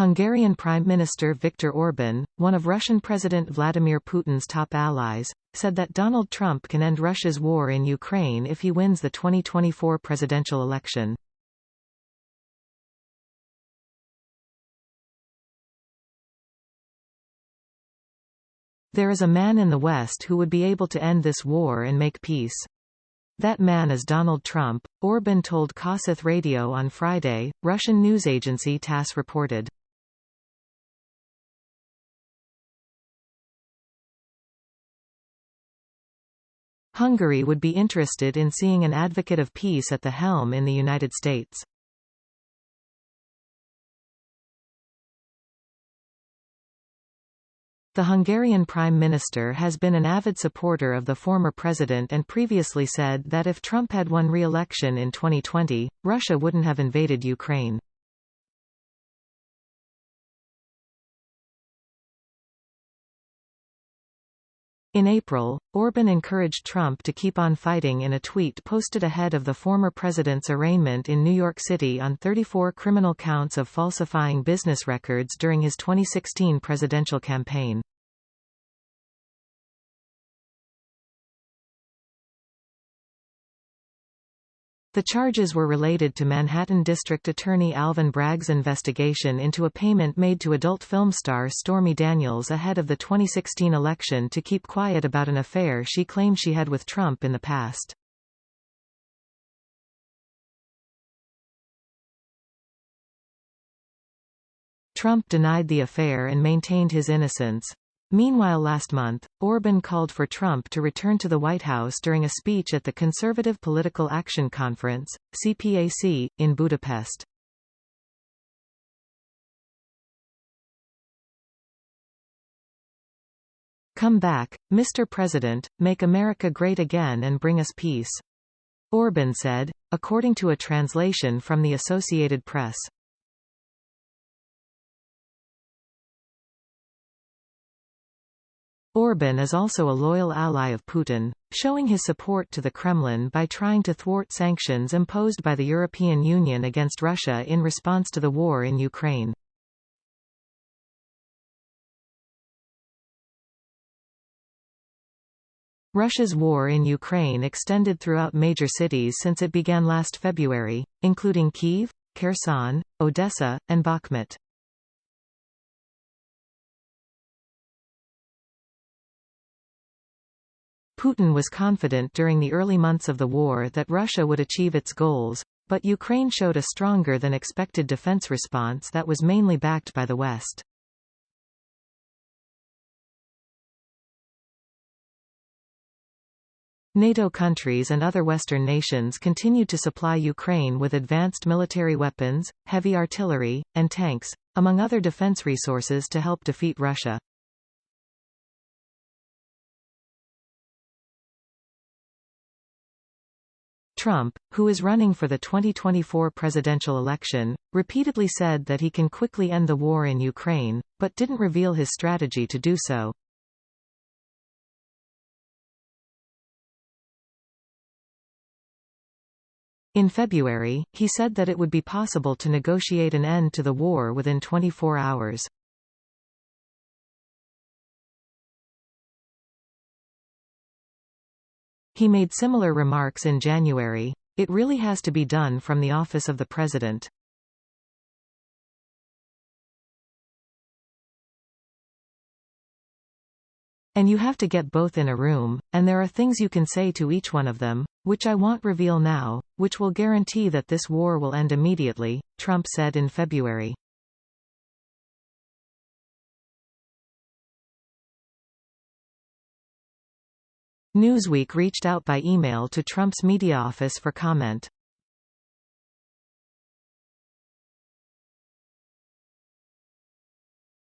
Hungarian Prime Minister Viktor Orbán, one of Russian President Vladimir Putin's top allies, said that Donald Trump can end Russia's war in Ukraine if he wins the 2024 presidential election. There is a man in the West who would be able to end this war and make peace. That man is Donald Trump, Orbán told Kossuth Radio on Friday, Russian news agency TASS reported. Hungary would be interested in seeing an advocate of peace at the helm in the United States. The Hungarian Prime Minister has been an avid supporter of the former president and previously said that if Trump had won re-election in 2020, Russia wouldn't have invaded Ukraine. In April, Orbán encouraged Trump to keep on fighting in a tweet posted ahead of the former president's arraignment in New York City on 34 criminal counts of falsifying business records during his 2016 presidential campaign. The charges were related to Manhattan District Attorney Alvin Bragg's investigation into a payment made to adult film star Stormy Daniels ahead of the 2016 election to keep quiet about an affair she claimed she had with Trump in the past. Trump denied the affair and maintained his innocence. Meanwhile, last month, Orbán called for Trump to return to the White House during a speech at the Conservative Political Action Conference, CPAC, in Budapest. "Come back, Mr. President, make America great again and bring us peace," Orbán said, according to a translation from the Associated Press. Orbán is also a loyal ally of Putin, showing his support to the Kremlin by trying to thwart sanctions imposed by the European Union against Russia in response to the war in Ukraine. Russia's war in Ukraine extended throughout major cities since it began last February, including Kyiv, Kherson, Odessa, and Bakhmut. Putin was confident during the early months of the war that Russia would achieve its goals, but Ukraine showed a stronger than expected defense response that was mainly backed by the West. NATO countries and other Western nations continued to supply Ukraine with advanced military weapons, heavy artillery, and tanks, among other defense resources to help defeat Russia. Trump, who is running for the 2024 presidential election, repeatedly said that he can quickly end the war in Ukraine, but didn't reveal his strategy to do so. In February, he said that it would be possible to negotiate an end to the war within 24 hours. He made similar remarks in January. It really has to be done from the office of the president. And you have to get both in a room, and there are things you can say to each one of them, which I won't reveal now, which will guarantee that this war will end immediately, Trump said in February. Newsweek reached out by email to Trump's media office for comment.